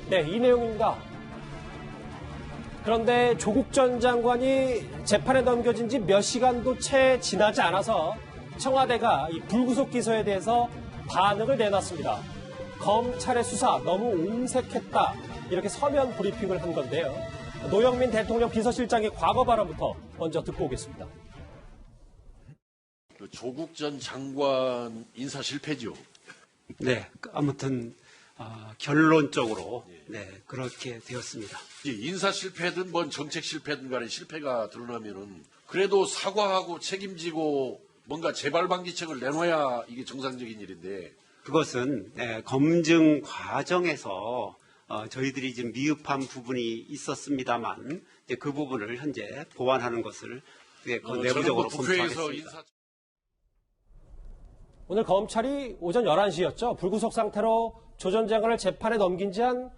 네, 이 내용입니다. 그런데 조국 전 장관이 재판에 넘겨진 지 몇 시간도 채 지나지 않아서 청와대가 이 불구속 기소에 대해서 반응을 내놨습니다. 검찰의 수사 너무 옹색했다. 이렇게 서면 브리핑을 한 건데요. 노영민 대통령 비서실장의 과거 발언부터 먼저 듣고 오겠습니다. 조국 전 장관 인사 실패죠. 네, 아무튼 결론적으로 네, 그렇게 되었습니다. 인사 실패든 뭔 정책 실패든 간에 실패가 드러나면은 그래도 사과하고 책임지고 뭔가 재발 방지책을 내놔야 이게 정상적인 일인데 그것은 검증 과정에서 저희들이 지금 미흡한 부분이 있었습니다만 그 부분을 현재 보완하는 것을 내부적으로 검토하겠습니다. 오늘 검찰이 오전 11시였죠. 불구속 상태로 조 전 장관을 재판에 넘긴 지 한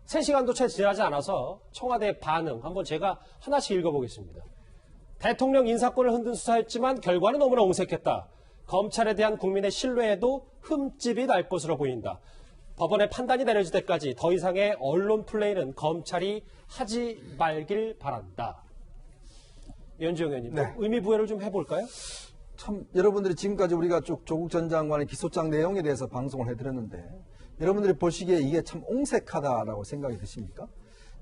3시간도 채 지나지 않아서 청와대의 반응 한번 제가 하나씩 읽어보겠습니다. 대통령 인사권을 흔든 수사였지만 결과는 너무나 옹색했다. 검찰에 대한 국민의 신뢰에도 흠집이 날 것으로 보인다. 법원의 판단이 내려질 때까지 더 이상의 언론 플레이는 검찰이 하지 말길 바란다. 연주영 의원님, 네. 의미 부여를 좀 해볼까요? 참 여러분들이 지금까지 우리가 쭉 조국 전 장관의 기소장 내용에 대해서 방송을 해드렸는데 여러분들이 보시기에 이게 참 옹색하다라고 생각이 드십니까?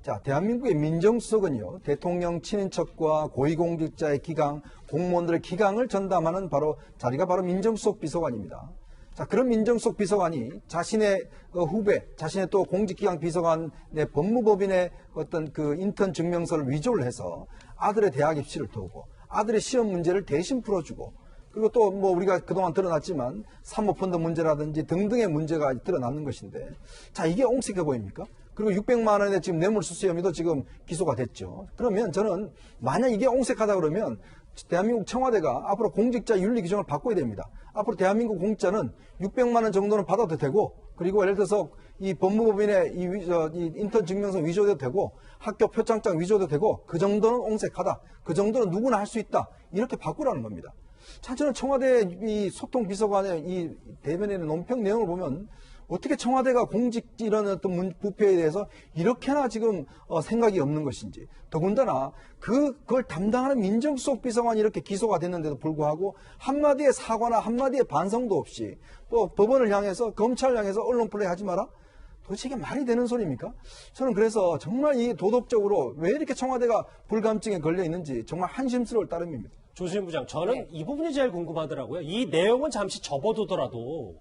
자, 대한민국의 민정수석은요, 대통령 친인척과 고위공직자의 기강, 공무원들의 기강을 전담하는 자리가 바로 민정수석 비서관입니다. 자, 그런 민정수석 비서관이 자신의 후배, 자신의 또 공직기강 비서관의 법무법인의 어떤 그 인턴 증명서를 위조를 해서 아들의 대학 입시를 도우고 아들의 시험 문제를 대신 풀어주고 그리고 또 뭐 우리가 그동안 드러났지만 사모펀드 문제라든지 등등의 문제가 드러나는 것인데 자, 이게 옹색해 보입니까? 그리고 600만 원의 지금 뇌물수수 혐의도 지금 기소가 됐죠. 그러면 저는 만약 이게 옹색하다 그러면 대한민국 청와대가 앞으로 공직자 윤리 규정을 바꿔야 됩니다. 앞으로 대한민국 공직자는 600만 원 정도는 받아도 되고 그리고 예를 들어서 이 법무법인의 이 인턴 증명서 위조도 되고 학교 표창장 위조도 되고 그 정도는 옹색하다. 그 정도는 누구나 할 수 있다. 이렇게 바꾸라는 겁니다. 자, 저는 청와대 이 소통 비서관의 이 대변인의 논평 내용을 보면 어떻게 청와대가 공직 이런 어떤 부패에 대해서 이렇게나 지금 생각이 없는 것인지 더군다나 그걸 담당하는 민정수석 비서관이 이렇게 기소가 됐는데도 불구하고 한마디의 사과나 한마디의 반성도 없이 또 법원을 향해서 검찰을 향해서 언론 플레이 하지 마라? 도대체 이게 말이 되는 소리입니까? 저는 그래서 정말 이 도덕적으로 왜 이렇게 청와대가 불감증에 걸려 있는지 정말 한심스러울 따름입니다. 조수진 부장, 저는 이 부분이 제일 궁금하더라고요. 이 내용은 잠시 접어두더라도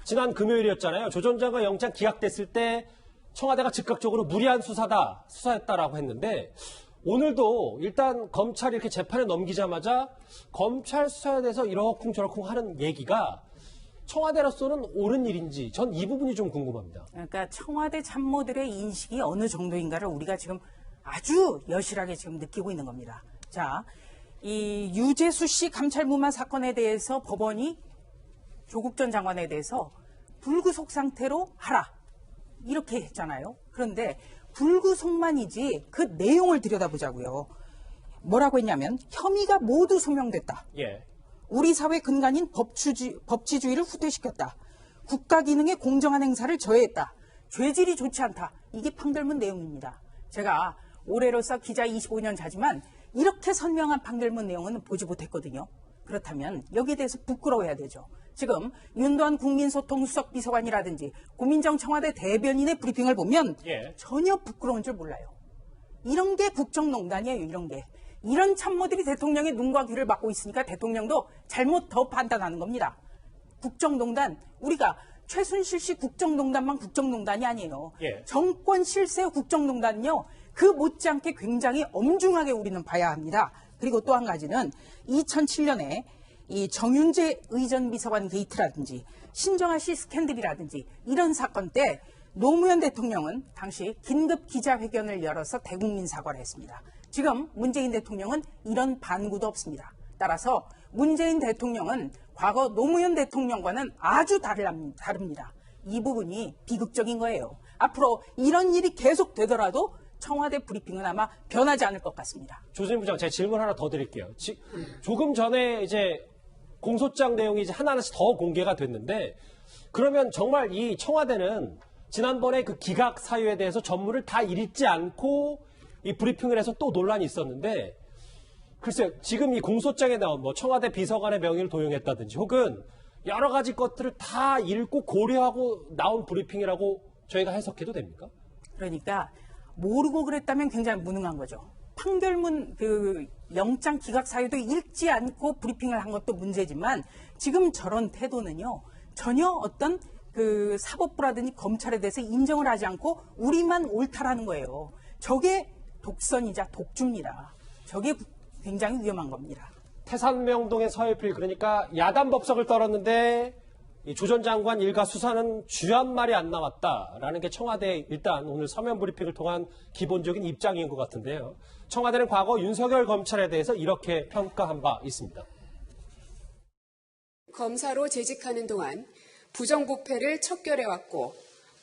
지난 금요일이었잖아요. 조 전 장관 영장 기각됐을 때 청와대가 즉각적으로 무리한 수사했다라고 했는데 오늘도 일단 검찰이 이렇게 재판에 넘기자마자 검찰 수사에 대해서 이러쿵저러쿵 하는 얘기가 청와대로서는 옳은 일인지 전 이 부분이 좀 궁금합니다. 그러니까 청와대 참모들의 인식이 어느 정도인가를 우리가 지금 아주 여실하게 지금 느끼고 있는 겁니다. 자, 이 유재수 씨 감찰무마 사건에 대해서 법원이 조국 전 장관에 대해서 불구속 상태로 하라 이렇게 했잖아요. 그런데 불구속만이지 그 내용을 들여다보자고요. 뭐라고 했냐면 혐의가 모두 소명됐다. 예. 우리 사회 근간인 법치주의를 후퇴시켰다. 국가 기능의 공정한 행사를 저해했다. 죄질이 좋지 않다. 이게 판결문 내용입니다. 제가 올해로서 기자 25년 차지만 이렇게 선명한 판결문 내용은 보지 못했거든요. 그렇다면 여기에 대해서 부끄러워해야 되죠. 지금 윤도한 국민소통수석 비서관이라든지 고민정 청와대 대변인의 브리핑을 보면 전혀 부끄러운 줄 몰라요. 이런 게 국정농단이에요. 이런 게. 이런 참모들이 대통령의 눈과 귀를 막고 있으니까 대통령도 잘못 더 판단하는 겁니다. 국정농단, 우리가 최순실 씨 국정농단만 국정농단이 아니에요. 정권 실세 국정농단은요. 그 못지않게 굉장히 엄중하게 우리는 봐야 합니다. 그리고 또 한 가지는 2007년에 이 정윤재 의전 비서관 게이트라든지 신정아 씨 스캔들이라든지 이런 사건 때 노무현 대통령은 당시 긴급 기자회견을 열어서 대국민 사과를 했습니다. 지금 문재인 대통령은 이런 반구도 없습니다. 따라서 문재인 대통령은 과거 노무현 대통령과는 아주 다릅니다. 이 부분이 비극적인 거예요. 앞으로 이런 일이 계속 되더라도 청와대 브리핑은 아마 변하지 않을 것 같습니다. 조선인 부장, 제가 질문 하나 더 드릴게요. 조금 전에 이제 공소장 내용이 이제 하나하나씩 더 공개가 됐는데, 그러면 정말 이 청와대는 지난번에 그 기각 사유에 대해서 전문을 다 읽지 않고 이 브리핑을 해서 또 논란이 있었는데, 글쎄요, 지금 이 공소장에 나온 뭐 청와대 비서관의 명의를 도용했다든지 혹은 여러 가지 것들을 다 읽고 고려하고 나온 브리핑이라고 저희가 해석해도 됩니까? 그러니까 모르고 그랬다면 굉장히 무능한 거죠. 판결문 그 영장 기각 사유도 읽지 않고 브리핑을 한 것도 문제지만 지금 저런 태도는요, 전혀 어떤 그 사법부라든지 검찰에 대해서 인정을 하지 않고 우리만 옳다라는 거예요. 저게 독선이자 독주입니다. 저게 굉장히 위험한 겁니다. 태산명동의 서해필, 그러니까 야단 법석을 떨었는데 이 조 전 장관 일가 수사는 쥐한 말이 안 나왔다라는 게 청와대 일단 오늘 서면 브리핑을 통한 기본적인 입장인 것 같은데요. 청와대는 과거 윤석열 검찰에 대해서 이렇게 평가한 바 있습니다. 검사로 재직하는 동안 부정부패를 척결해왔고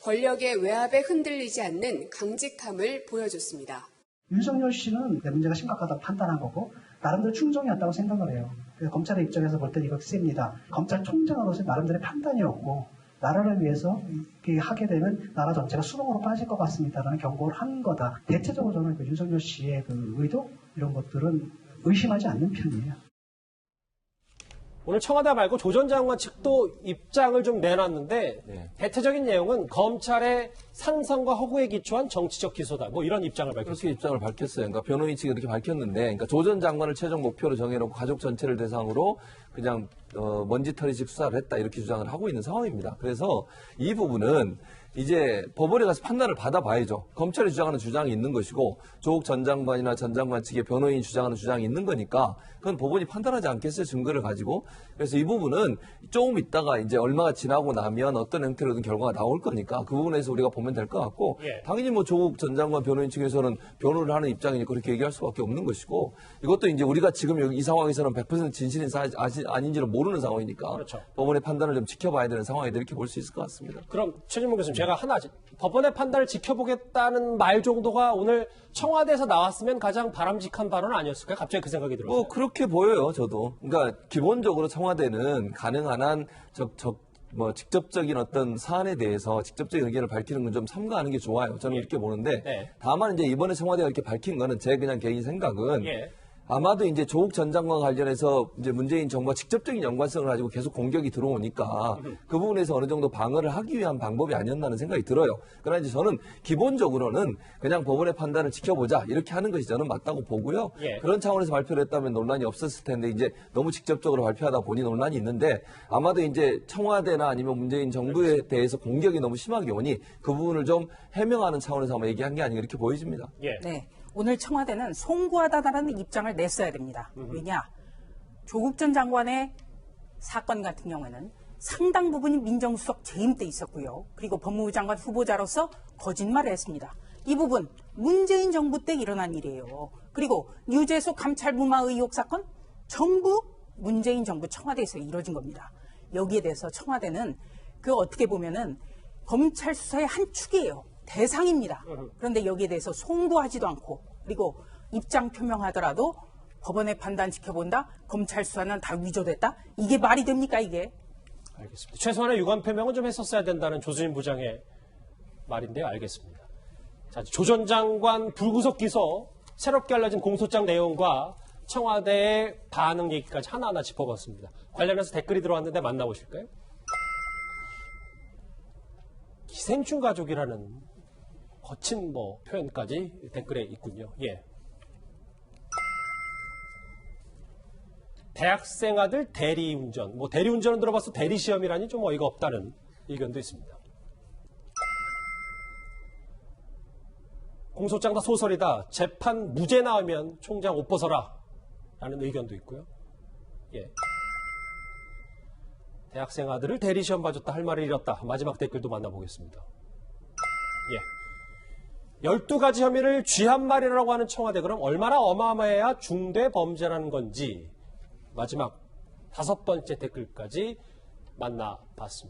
권력의 외압에 흔들리지 않는 강직함을 보여줬습니다. 윤석열 씨는 내 문제가 심각하다고 판단한 거고 나름대로 충정이었다고 생각을 해요. 그래서 검찰의 입장에서 볼 때 이거 셉니다. 검찰총장으로서의 나름대로의 판단이었고 나라를 위해서 이렇게 하게 되면 나라 전체가 수렁으로 빠질 것 같습니다라는 경고를 한 거다. 대체적으로 저는 그 윤석열 씨의 그 의도 이런 것들은 의심하지 않는 편이에요. 오늘 청와대 말고 조 전 장관 측도 입장을 좀 내놨는데 대체적인 내용은 검찰의 상성과 허구에 기초한 정치적 기소다. 뭐 이런 입장을 밝혔습니다. 그렇게 입장을 밝혔어요. 그러니까 변호인 측이 그렇게 밝혔는데, 그러니까 조 전 장관을 최종 목표로 정해놓고 가족 전체를 대상으로 그냥 먼지털이식 수사를 했다 이렇게 주장을 하고 있는 상황입니다. 그래서 이 부분은 이제 법원에 가서 판단을 받아봐야죠. 검찰이 주장하는 주장이 있는 것이고 조국 전 장관이나 전 장관 측의 변호인이 주장하는 주장이 있는 거니까 그건 법원이 판단하지 않겠어요, 증거를 가지고. 그래서 이 부분은 조금 있다가 이제 얼마가 지나고 나면 어떤 형태로든 결과가 나올 거니까 그 부분에서 우리가 보면 될 것 같고, 당연히 뭐 조국 전 장관 변호인 측에서는 변호를 하는 입장이니까 그렇게 얘기할 수밖에 없는 것이고, 이것도 이제 우리가 지금 여기 이 상황에서는 100% 진실인지 아닌지를 모르는 상황이니까 그렇죠. 법원의 판단을 좀 지켜봐야 되는 상황이다 이렇게 볼 수 있을 것 같습니다. 그럼 최진봉 교수님, 제가 하나 법원의 판단을 지켜보겠다는 말 정도가 오늘 청와대에서 나왔으면 가장 바람직한 발언 아니었을까요? 갑자기 그 생각이 들어요. 그렇게 보여요, 저도. 그러니까 기본적으로 청와대는 가능한 한 직접적인 어떤 사안에 대해서 직접적인 의견을 밝히는 건 좀 삼가하는 게 좋아요. 저는 이렇게 보는데, 다만 이제 이번에 청와대가 이렇게 밝힌 거는 제 그냥 개인 생각은 아마도 이제 조국 전 장관과 관련해서 이제 문재인 정부와 직접적인 연관성을 가지고 계속 공격이 들어오니까 그 부분에서 어느 정도 방어를 하기 위한 방법이 아니었나는 생각이 들어요. 그러나 이제 저는 기본적으로는 그냥 법원의 판단을 지켜보자 이렇게 하는 것이 저는 맞다고 보고요. 그런 차원에서 발표를 했다면 논란이 없었을 텐데 이제 너무 직접적으로 발표하다 보니 논란이 있는데, 아마도 이제 청와대나 아니면 문재인 정부에 대해서 공격이 너무 심하게 오니 그 부분을 좀 해명하는 차원에서 아마 얘기한 게 아닌가 이렇게 보여집니다. 네. 오늘 청와대는 송구하다라는 입장을 냈어야 됩니다. 왜냐? 조국 전 장관의 사건 같은 경우에는 상당 부분이 민정수석 재임 때 있었고요. 그리고 법무부 장관 후보자로서 거짓말을 했습니다. 이 부분 문재인 정부 때 일어난 일이에요. 그리고 유재수 감찰 무마 의혹 사건 전부 문재인 정부 청와대에서 이뤄진 겁니다. 여기에 대해서 청와대는 그 어떻게 보면은 검찰 수사의 한 축이에요. 대상입니다. 그런데 여기에 대해서 송구하지도 않고, 그리고 입장 표명하더라도 법원의 판단 지켜본다, 검찰 수사는 다 위조됐다, 이게 말이 됩니까 이게? 알겠습니다. 최소한의 유감 표명은 좀 했었어야 된다는 조수진 부장의 말인데요. 알겠습니다. 자, 조 전 장관 불구속 기소, 새롭게 알려진 공소장 내용과 청와대의 반응 얘기까지 하나하나 짚어봤습니다. 관련해서 댓글이 들어왔는데 만나보실까요? 기생충 가족이라는 거친 표현까지 댓글에 있군요. 대학생 아들 대리운전. 대리운전은 들어봐서 대리시험이라니 좀 어이가 없다는 의견도 있습니다. 공소장 다 소설이다. 재판 무죄 나오면 총장 옷 벗어라. 라는 의견도 있고요. 대학생 아들을 대리시험 봐줬다 할 말을 잃었다. 마지막 댓글도 만나보겠습니다. 12가지 혐의를 쥐한 말이라고 하는 청와대, 그럼 얼마나 어마어마해야 중대 범죄라는 건지 마지막 5번째 댓글까지 만나봤습니다.